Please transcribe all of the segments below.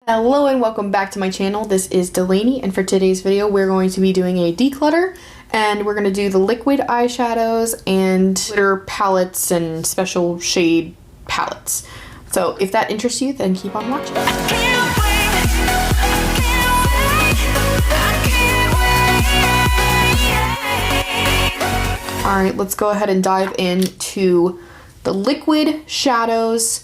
Hello and welcome back to my channel. This is Delaney, and for today's video we're going to be doing a declutter, and we're going to do the liquid eyeshadows and glitter palettes and special shade palettes. So if that interests you, then keep on watching. Alright, let's go ahead and dive into the liquid shadows.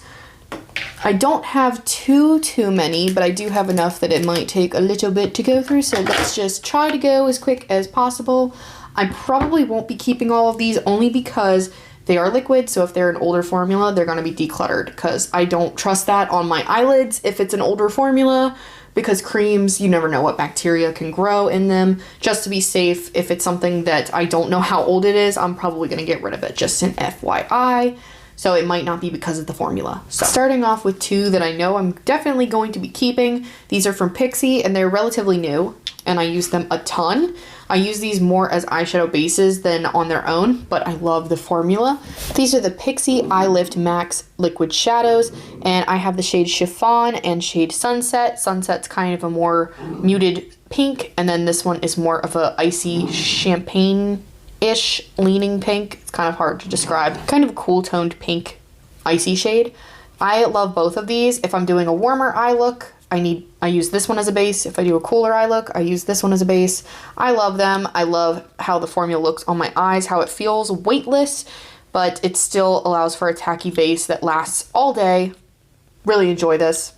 I don't have too many, but I do have enough that it might take a little bit to go through, so let's just try to go as quick as possible. I probably won't be keeping all of these only because they are liquid, so if they're an older formula, they're going to be decluttered because I don't trust that on my eyelids if it's an older formula, because creams, you never know what bacteria can grow in them. Just to be safe, if it's something that I don't know how old it is, I'm probably going to get rid of it, just an FYI. So it might not be because of the formula. So starting off with two that I know I'm definitely going to be keeping. These are from Pixi and they're relatively new and I use them a ton. I use these more as eyeshadow bases than on their own, but I love the formula. These are the Pixi Eye Lift Max Liquid Shadows, and I have the shade Chiffon and shade Sunset. Sunset's kind of a more muted pink, and then this one is more of a icy champagne-ish leaning pink. It's kind of hard to describe. Kind of a cool toned pink icy shade. I love both of these. If I'm doing a warmer eye look, I use this one as a base. If I do a cooler eye look, I use this one as a base. I love them. I love how the formula looks on my eyes, how it feels weightless, but it still allows for a tacky base that lasts all day. Really enjoy this.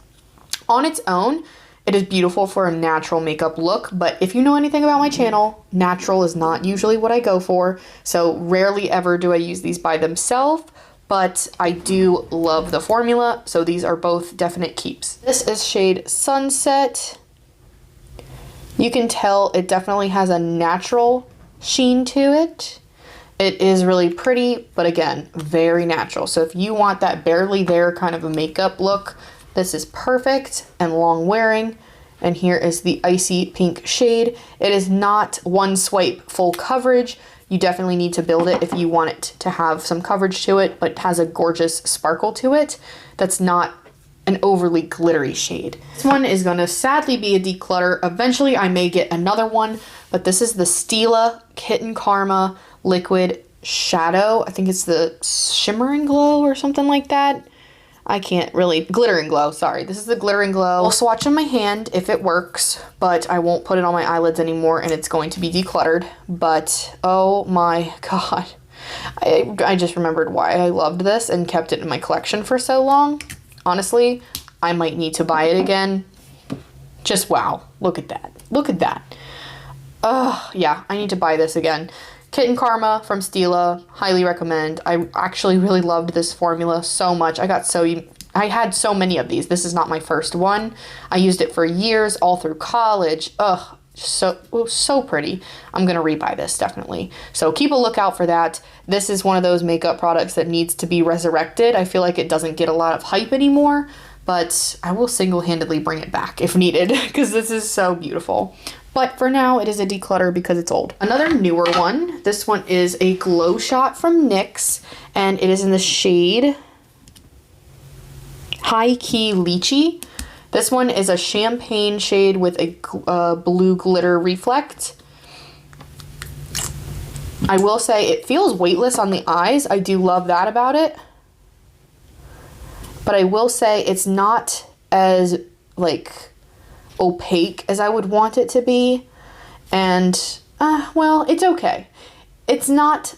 On its own, it is beautiful for a natural makeup look, but if you know anything about my channel, natural is not usually what I go for, so rarely ever do I use these by themselves, but I do love the formula, so these are both definite keeps. This is shade Sunset. You can tell it definitely has a natural sheen to it. It is really pretty, but again, very natural. So if you want that barely there kind of a makeup look, this is perfect and long wearing. And here is the icy pink shade. It is not one swipe full coverage. You definitely need to build it if you want it to have some coverage to it, but has a gorgeous sparkle to it. That's not an overly glittery shade. This one is going to sadly be a declutter. Eventually I may get another one, but this is the Stila Kitten Karma Liquid Shadow. I think it's the Shimmer and Glow or something like that. I can't really, Glitter and Glow, sorry. This is the Glitter and Glow. I'll swatch on my hand if it works, but I won't put it on my eyelids anymore and it's going to be decluttered. But oh my god. I just remembered why I loved this and kept it in my collection for so long. Honestly, I might need to buy it again. Just wow, look at that. Look at that. Yeah, I need to buy this again. Kitten Karma from Stila, highly recommend. I actually really loved this formula so much. I had so many of these. This is not my first one. I used it for years, all through college. So pretty. I'm gonna rebuy this definitely. So keep a lookout for that. This is one of those makeup products that needs to be resurrected. I feel like it doesn't get a lot of hype anymore, but I will single-handedly bring it back if needed because this is so beautiful. But for now, it is a declutter because it's old. Another newer one. This one is a Glow Shot from NYX, and it is in the shade High Key Lychee. This one is a champagne shade with a blue glitter reflect. I will say it feels weightless on the eyes. I do love that about it. But I will say it's not as like opaque as I would want it to be, and well, it's okay. It's not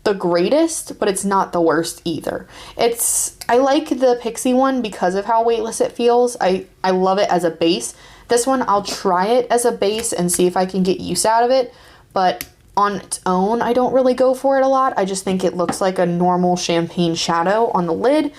the greatest, but it's not the worst either. I like the Pixi one because of how weightless it feels. I love it as a base. This one, I'll try it as a base and see if I can get use out of it, but on its own, I don't really go for it a lot. I just think it looks like a normal champagne shadow on the lid.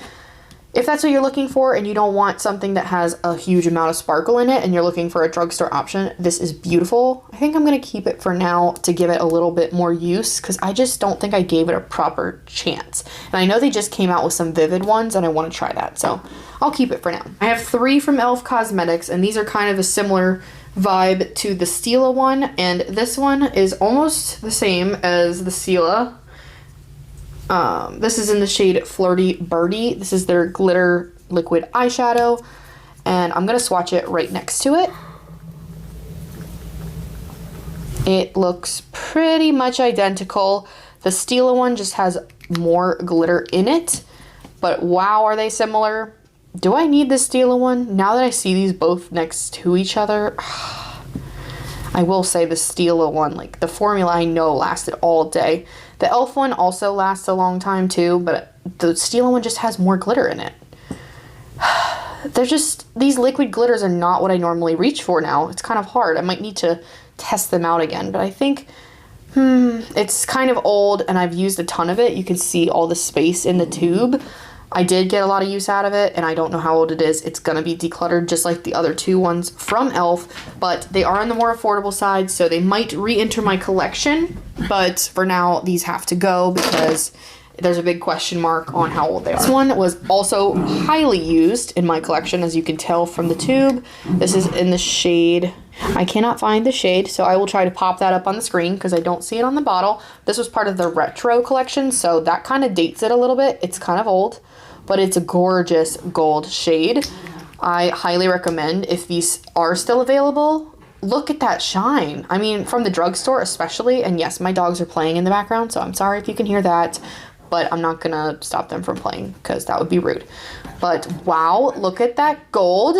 If that's what you're looking for and you don't want something that has a huge amount of sparkle in it and you're looking for a drugstore option, this is beautiful. I think I'm going to keep it for now to give it a little bit more use because I just don't think I gave it a proper chance. And I know they just came out with some vivid ones and I want to try that, so I'll keep it for now. I have three from e.l.f. Cosmetics, and these are kind of a similar vibe to the Stila one, and this one is almost the same as the Stila. This is in the shade Flirty Birdie. This is their glitter liquid eyeshadow. And I'm gonna swatch it right next to it. It looks pretty much identical. The Stila one just has more glitter in it, but wow, are they similar? Do I need the Stila one? Now that I see these both next to each other, I will say the Stila one, like the formula I know lasted all day. The e.l.f. one also lasts a long time too, but the Stila one just has more glitter in it. They're just, these liquid glitters are not what I normally reach for now. It's kind of hard. I might need to test them out again, but I think, it's kind of old and I've used a ton of it. You can see all the space in the tube. I did get a lot of use out of it and I don't know how old it is. It's gonna be decluttered just like the other two ones from e.l.f., but they are on the more affordable side, so they might re-enter my collection, but for now, these have to go because there's a big question mark on how old they are. This one was also highly used in my collection, as you can tell from the tube. This is in the shade, I cannot find the shade, so I will try to pop that up on the screen because I don't see it on the bottle. This was part of the retro collection, so that kind of dates it a little bit. It's kind of old, but it's a gorgeous gold shade. I highly recommend, if these are still available, look at that shine. I mean, from the drugstore especially, and yes, my dogs are playing in the background, so I'm sorry if you can hear that, but I'm not gonna stop them from playing because that would be rude. But wow, look at that gold.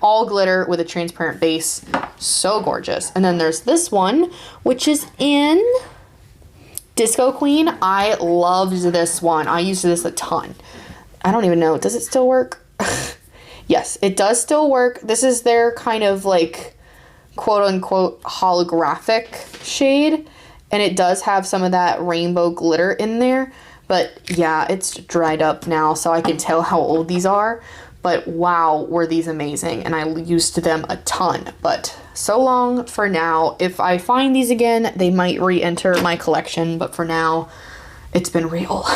All glitter with a transparent base. So gorgeous. And then there's this one, which is in Disco Queen. I loved this one. I used this a ton. I don't even know, does it still work? Yes, it does still work. This is their kind of like quote unquote holographic shade. And it does have some of that rainbow glitter in there. But yeah, it's dried up now, so I can tell how old these are. But wow, were these amazing. And I used them a ton. But so long for now. If I find these again, they might re-enter my collection. But for now, it's been real.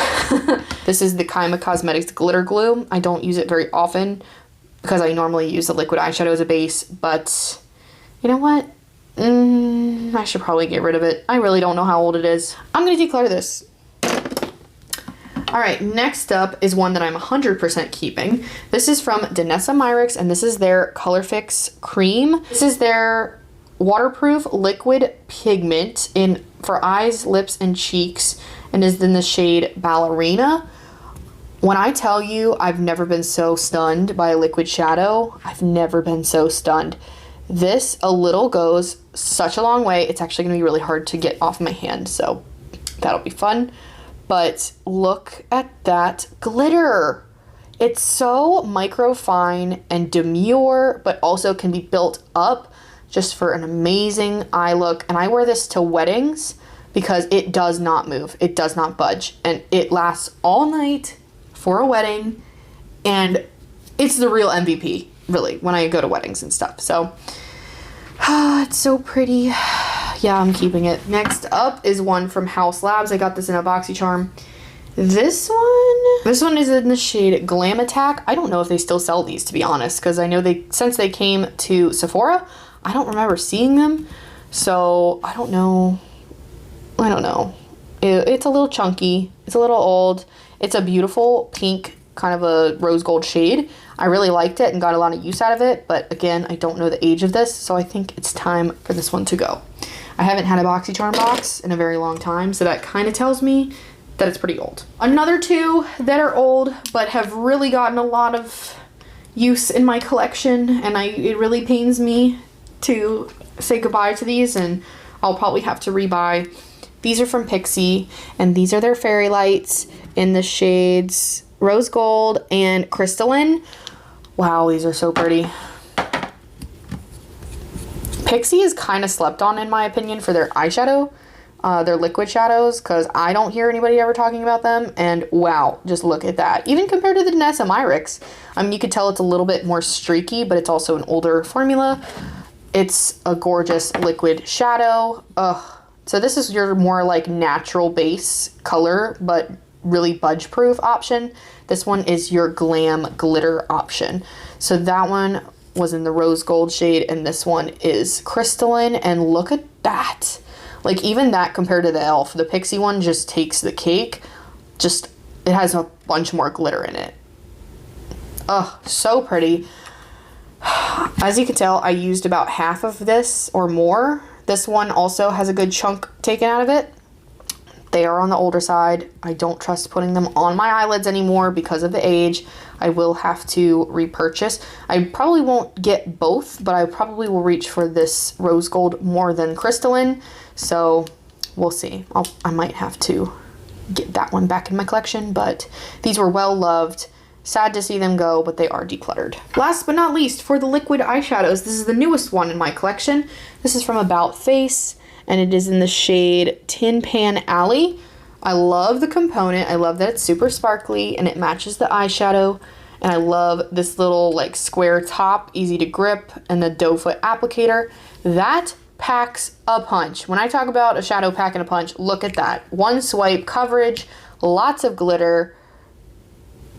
This is the Kaima Cosmetics Glitter Glue. I don't use it very often because I normally use the liquid eyeshadow as a base. But you know what? I should probably get rid of it. I really don't know how old it is. I'm going to declutter this. Alright, next up is one that I'm 100% keeping. This is from Danessa Myricks, and this is their Color Fix Cream. This is their waterproof liquid pigment for eyes, lips, and cheeks, and is in the shade Ballerina. When I tell you I've never been so stunned by a liquid shadow, I've never been so stunned. This, a little goes such a long way. It's actually going to be really hard to get off my hand, so that'll be fun. But look at that glitter. It's so micro fine and demure, but also can be built up just for an amazing eye look. And I wear this to weddings because it does not move. It does not budge. And it lasts all night for a wedding. And it's the real MVP, really, when I go to weddings and stuff. So, it's so pretty. Yeah, I'm keeping it. Next up is one from House Labs. I got this in a BoxyCharm. This one is in the shade Glam Attack. I don't know if they still sell these, to be honest, because I know since they came to Sephora, I don't remember seeing them. So I don't know. It's a little chunky. It's a little old. It's a beautiful pink, kind of a rose gold shade. I really liked it and got a lot of use out of it, but again, I don't know the age of this, so I think it's time for this one to go. I haven't had a BoxyCharm box in a very long time, so that kind of tells me that it's pretty old. Another two that are old, but have really gotten a lot of use in my collection, and it really pains me to say goodbye to these, and I'll probably have to rebuy. These are from Pixi, and these are their fairy lights in the shades Rose Gold and Crystalline. Wow, these are so pretty. Pixi is kind of slept on, in my opinion, for their eyeshadow, their liquid shadows, because I don't hear anybody ever talking about them, and wow, just look at that. Even compared to the Danessa Myricks, I mean, you could tell it's a little bit more streaky, but it's also an older formula. It's a gorgeous liquid shadow. Ugh. So this is your more like natural base color, but really budge proof option. This one is your glam glitter option. So that one was in the rose gold shade, and this one is crystalline, and look at that. Like, even that compared to the e.l.f., the Pixi one just takes the cake. Just, it has a bunch more glitter in it. Ugh, so pretty. As you can tell, I used about half of this or more. This one also has a good chunk taken out of it. They are on the older side. I don't trust putting them on my eyelids anymore because of the age. I will have to repurchase. I probably won't get both, but I probably will reach for this rose gold more than crystalline. So we'll see. I might have to get that one back in my collection, but these were well loved. Sad to see them go, but they are decluttered. Last but not least, for the liquid eyeshadows, this is the newest one in my collection. This is from About Face, and it is in the shade Tin Pan Alley. I love the component. I love that it's super sparkly and it matches the eyeshadow. And I love this little like square top, easy to grip, and the doe foot applicator. That packs a punch. When I talk about a shadow packing a punch, look at that. One swipe coverage, lots of glitter.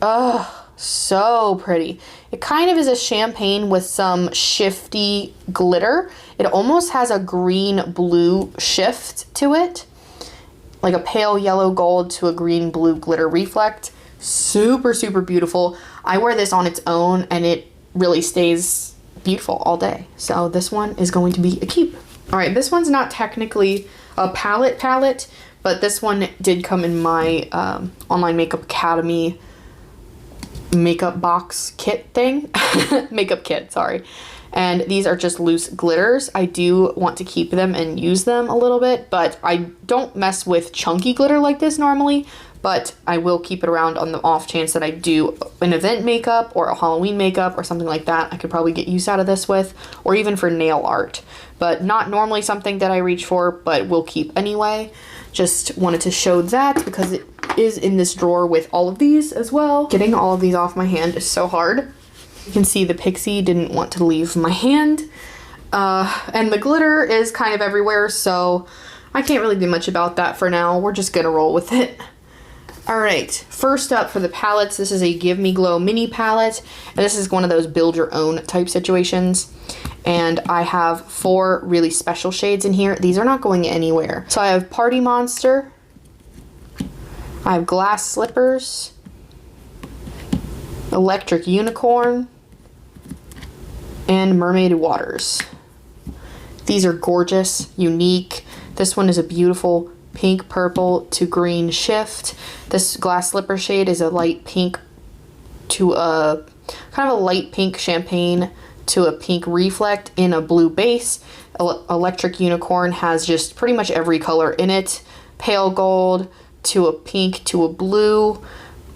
Oh, so pretty. It kind of is a champagne with some shifty glitter. It almost has a green blue shift to it, like a pale yellow gold to a green blue glitter reflect. Super, super beautiful. I wear this on its own and it really stays beautiful all day. So this one is going to be a keep. All right, this one's not technically a palette, but this one did come in my Online Makeup Academy makeup box kit thing. Makeup kit, sorry. And these are just loose glitters. I do want to keep them and use them a little bit, but I don't mess with chunky glitter like this normally, but I will keep it around on the off chance that I do an event makeup or a Halloween makeup or something like that. I could probably get use out of this with, or even for nail art, but not normally something that I reach for, but will keep anyway. Just wanted to show that because it is in this drawer with all of these as well. Getting all of these off my hand is so hard. You can see the pixie didn't want to leave my hand. And the glitter is kind of everywhere, so I can't really do much about that for now. We're just gonna roll with it. All right, first up for the palettes, this is a Give Me Glow mini palette, and this is one of those build your own type situations. And I have 4 really special shades in here. These are not going anywhere. So I have Party Monster, I have Glass Slippers, Electric Unicorn, and Mermaid Waters. These are gorgeous, unique. This one is a beautiful pink purple to green shift. This Glass Slipper shade is a light pink to a kind of a light pink champagne to a pink reflect in a blue base. Electric Unicorn has just pretty much every color in it. Pale gold to a pink to a blue.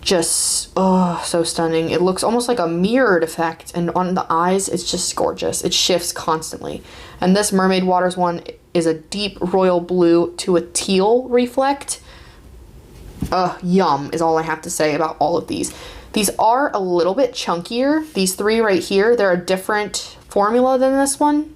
Just, oh, so stunning. It looks almost like a mirrored effect, and on the eyes, it's just gorgeous. It shifts constantly. And this Mermaid Waters one is a deep royal blue to a teal reflect. Yum is all I have to say about all of these. These are a little bit chunkier. These 3 right here, they're a different formula than this one.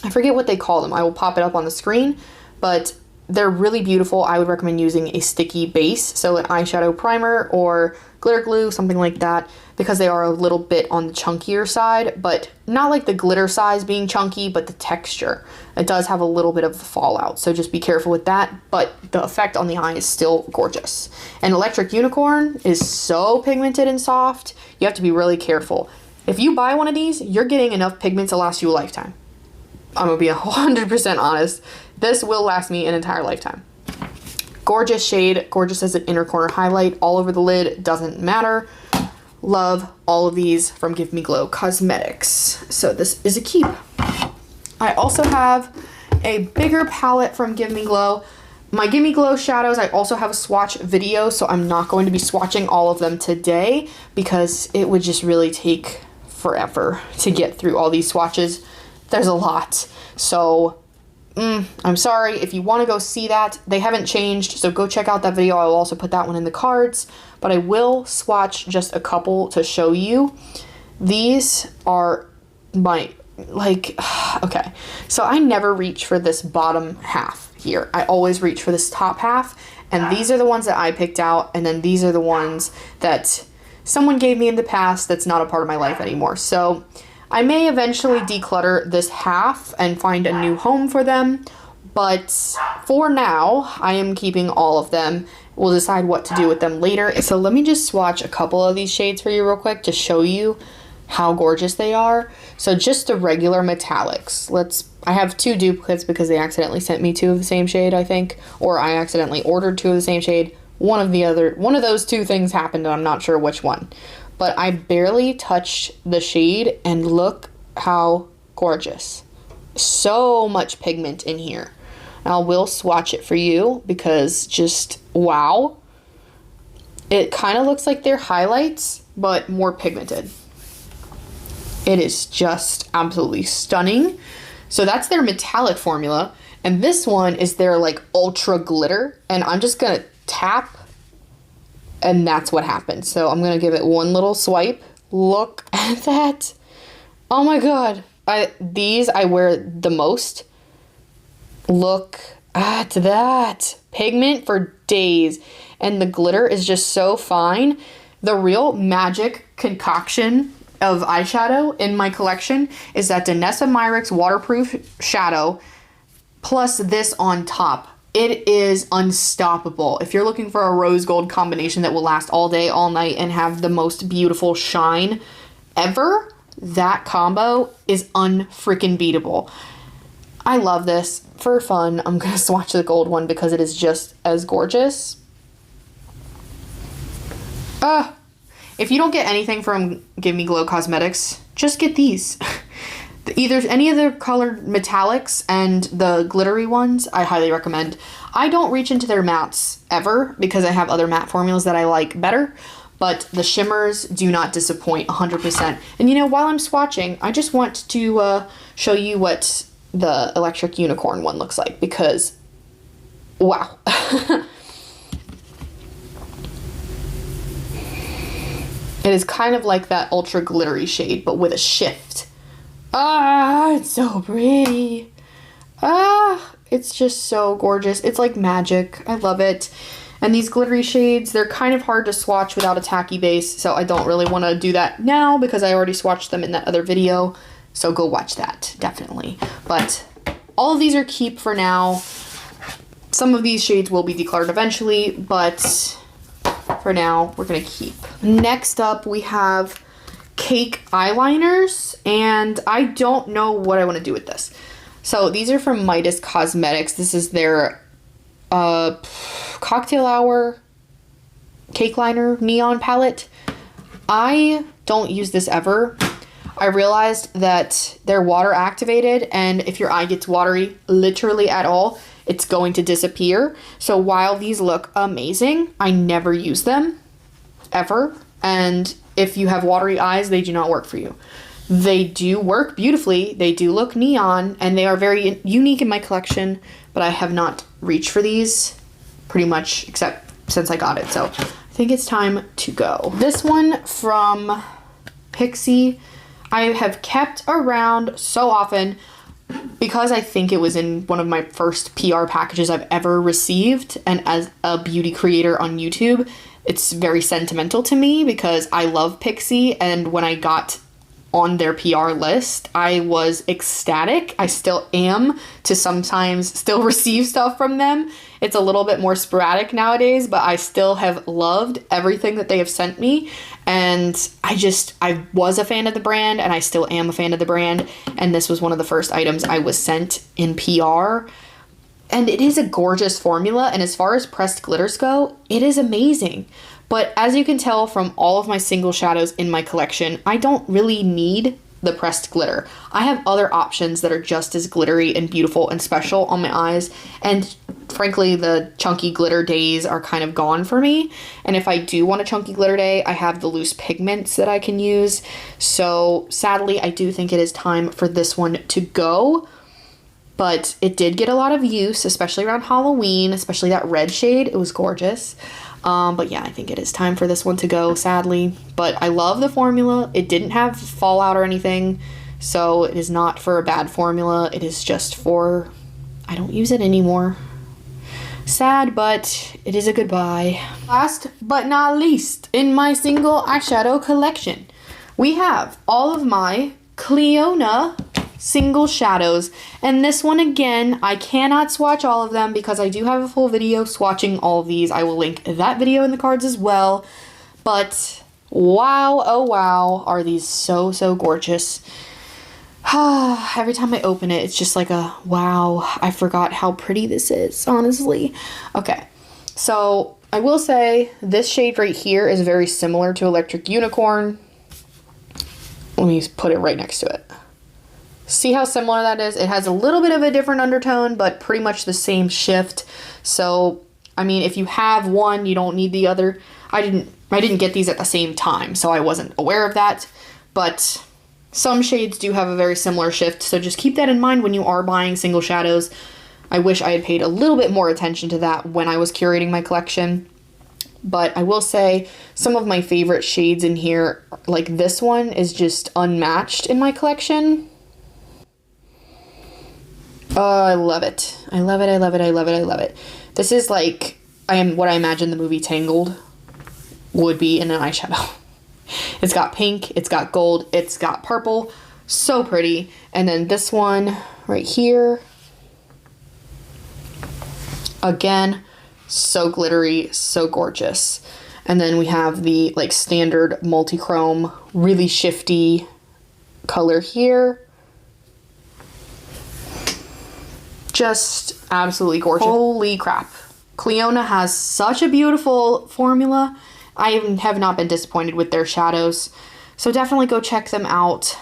I forget what they call them. I will pop it up on the screen, but they're really beautiful. I would recommend using a sticky base, so an eyeshadow primer or glitter glue, something like that, because they are a little bit on the chunkier side, but not like the glitter size being chunky, but the texture. It does have a little bit of fallout, so just be careful with that, but the effect on the eye is still gorgeous. And Electric Unicorn is so pigmented and soft, you have to be really careful. If you buy one of these, you're getting enough pigment to last you a lifetime. I'm gonna be 100% honest. This will last me an entire lifetime. Gorgeous shade, gorgeous as an inner corner highlight, all over the lid, doesn't matter. Love all of these from Give Me Glow Cosmetics. So this is a keep. I also have a bigger palette from Give Me Glow. My Give Me Glow shadows, I also have a swatch video, so I'm not going to be swatching all of them today because it would just really take forever to get through all these swatches. There's a lot. So I'm sorry. If you want to go see that, they haven't changed, so go check out that video. I will also put that one in the cards, but I will swatch just a couple to show you. These are my, okay, so I never reach for this bottom half here. I always reach for this top half, and these are the ones that I picked out, and then these are the ones that someone gave me in the past that's not a part of my life anymore. So I may eventually declutter this half and find a new home for them, but for now, I am keeping all of them. We'll decide what to do with them later. So let me just swatch a couple of these shades for you real quick to show you how gorgeous they are. So just the regular metallics. I have 2 duplicates because they accidentally sent me 2 of the same shade, I think, or I accidentally ordered 2 of the same shade. One of those 2 things happened, and I'm not sure which one. But I barely touched the shade, and look how gorgeous. So much pigment in here. I will swatch it for you because just wow. It kind of looks like they're highlights, but more pigmented. It is just absolutely stunning. So that's their metallic formula. And this one is their like ultra glitter. And I'm just going to tap. And that's what happens. So I'm going to give it one little swipe. Look at that. Oh my God. These I wear the most. Look at that. Pigment for days. And the glitter is just so fine. The real magic concoction of eyeshadow in my collection is that Danessa Myricks waterproof shadow plus this on top. It is unstoppable. If you're looking for a rose gold combination that will last all day, all night, and have the most beautiful shine ever, that combo is unfreaking beatable. I love this. For fun, I'm gonna swatch the gold one because it is just as gorgeous. If you don't get anything from Give Me Glow Cosmetics, just get these. Either any of the colored metallics and the glittery ones, I highly recommend. I don't reach into their mattes ever because I have other matte formulas that I like better, but the shimmers do not disappoint 100%. And you know, while I'm swatching, I just want to show you what the Electric Unicorn one looks like because, wow. It is kind of like that ultra glittery shade, but with a shift. Ah, it's so pretty. Ah, it's just so gorgeous. It's like magic. I love it. And these glittery shades, they're kind of hard to swatch without a tacky base, so I don't really want to do that now because I already swatched them in that other video. So go watch that, definitely. But all of these are keep for now. Some of these shades will be decluttered eventually, but for now, we're gonna keep. Next up, we have cake eyeliners, and I don't know what I want to do with this. So these are from Midas Cosmetics. This is their cocktail hour cake liner neon palette. I don't use this ever. I realized that they're water activated, and if your eye gets watery literally at all, it's going to disappear. So while these look amazing, I never use them ever. And if you have watery eyes, they do not work for you. They do work beautifully. They do look neon, and they are very unique in my collection, but I have not reached for these pretty much except since I got it. So I think it's time to go. This one from Pixie, I have kept around so often because I think it was in one of my first PR packages I've ever received, and as a beauty creator on YouTube, it's very sentimental to me because I love Pixie, and when I got on their PR list, I was ecstatic. I still am to sometimes still receive stuff from them. It's a little bit more sporadic nowadays, but I still have loved everything that they have sent me. And I was a fan of the brand, and I still am a fan of the brand. And this was one of the first items I was sent in PR. And it is a gorgeous formula, and as far as pressed glitters go, it is amazing. But as you can tell from all of my single shadows in my collection, I don't really need the pressed glitter. I have other options that are just as glittery and beautiful and special on my eyes, and frankly, the chunky glitter days are kind of gone for me. And if I do want a chunky glitter day, I have the loose pigments that I can use. So sadly, I do think it is time for this one to go. But it did get a lot of use, especially around Halloween, especially that red shade. It was gorgeous. But yeah, I think it is time for this one to go, sadly. But I love the formula. It didn't have fallout or anything, so it is not for a bad formula. It is just for, I don't use it anymore. Sad, but it is a goodbye. Last but not least, in my single eyeshadow collection, we have all of my Clionadh single shadows, and this one again, I cannot swatch all of them because I do have a full video swatching all of these. I will link that video in the cards as well, but Wow, oh wow, are these so, so gorgeous. Every time I open it, it's just like a wow, I forgot how pretty this is, honestly. Okay, so I will say this shade right here is very similar to Electric Unicorn. Let me put it right next to it. See how similar that is? It has a little bit of a different undertone, but pretty much the same shift. So, I mean, if you have one, you don't need the other. I didn't get these at the same time, so I wasn't aware of that. But some shades do have a very similar shift, so just keep that in mind when you are buying single shadows. I wish I had paid a little bit more attention to that when I was curating my collection. But I will say some of my favorite shades in here, like this one, is just unmatched in my collection. Oh, I love it. I love it, I love it, I love it, I love it. This is like what I imagine the movie Tangled would be in an eyeshadow. It's got pink, it's got gold, it's got purple. So pretty. And then this one right here. Again, so glittery, so gorgeous. And then we have the like standard multi-chrome, really shifty color here. Just absolutely gorgeous. Holy crap. Clionadh has such a beautiful formula. I have not been disappointed with their shadows. So definitely go check them out.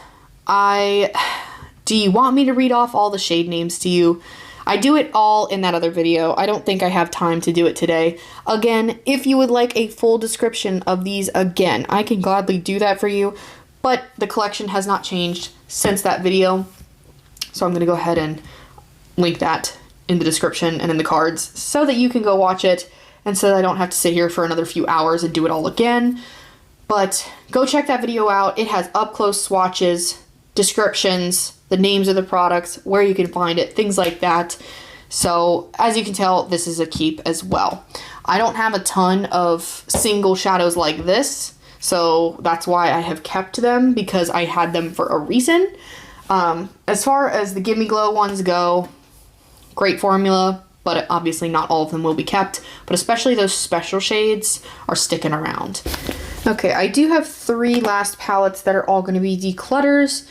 Do you want me to read off all the shade names to you? I do it all in that other video. I don't think I have time to do it today. Again, if you would like a full description of these again, I can gladly do that for you. But the collection has not changed since that video. So I'm going to go ahead and link that in the description and in the cards so that you can go watch it and so that I don't have to sit here for another few hours and do it all again. But go check that video out. It has up close swatches, descriptions, the names of the products, where you can find it, things like that. So as you can tell, this is a keep as well. I don't have a ton of single shadows like this, so that's why I have kept them, because I had them for a reason. As far as the Gimme Glow ones go, great formula, but obviously not all of them will be kept, but especially those special shades are sticking around. Okay, I do have 3 last palettes that are all going to be declutters.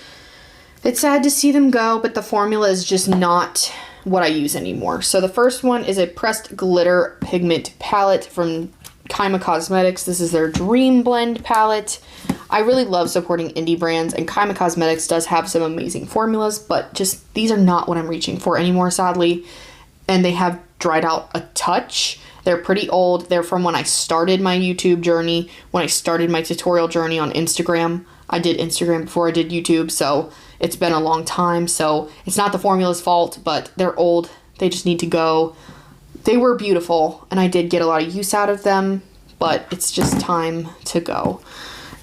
It's sad to see them go, but the formula is just not what I use anymore. So the first one is a pressed glitter pigment palette from Kyma Cosmetics. This is their Dream Blend palette. I really love supporting indie brands, and Kyma Cosmetics does have some amazing formulas, but just these are not what I'm reaching for anymore, sadly. And they have dried out a touch. They're pretty old. They're from when I started my YouTube journey, when I started my tutorial journey on Instagram. I did Instagram before I did YouTube, so it's been a long time. So it's not the formula's fault, but they're old. They just need to go. They were beautiful, and I did get a lot of use out of them, but it's just time to go.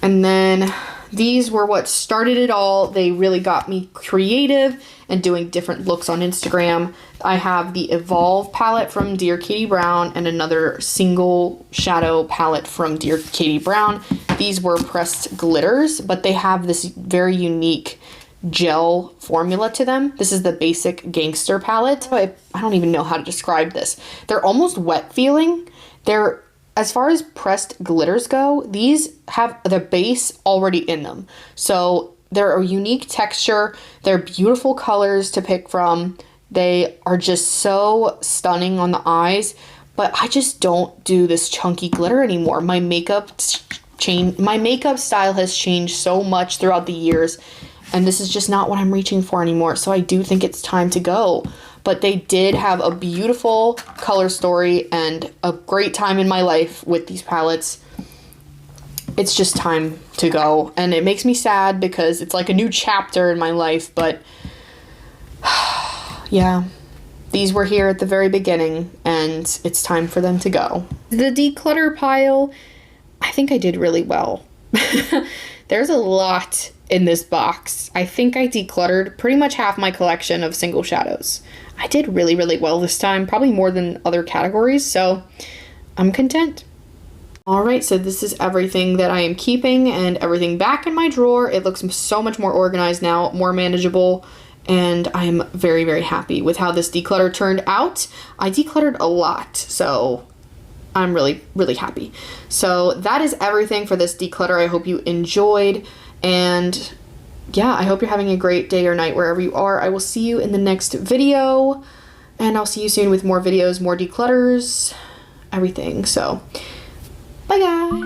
And then these were what started it all. They really got me creative and doing different looks on Instagram. I have the Evolve palette from Dear Katie Brown and another single shadow palette from Dear Katie Brown. These were pressed glitters, but they have this very unique gel formula to them. This is the basic Gangster palette. I don't even know how to describe this. They're almost wet feeling. As far as pressed glitters go, these have the base already in them. So they're a unique texture. They're beautiful colors to pick from. They are just so stunning on the eyes, but I just don't do this chunky glitter anymore. My makeup style has changed so much throughout the years, and this is just not what I'm reaching for anymore. So I do think it's time to go. But they did have a beautiful color story and a great time in my life with these palettes. It's just time to go. And it makes me sad because it's like a new chapter in my life. But yeah, these were here at the very beginning and it's time for them to go. The declutter pile, I think I did really well. There's a lot in this box. I think I decluttered pretty much half my collection of single shadows. I did really, really well this time, probably more than other categories, so I'm content. Alright, so this is everything that I am keeping and everything back in my drawer. It looks so much more organized now, more manageable, and I'm very, very happy with how this declutter turned out. I decluttered a lot, so I'm really, really happy. So that is everything for this declutter. I hope you enjoyed, and yeah, I hope you're having a great day or night wherever you are. I will see you in the next video, and I'll see you soon with more videos, more declutters, everything. So bye guys.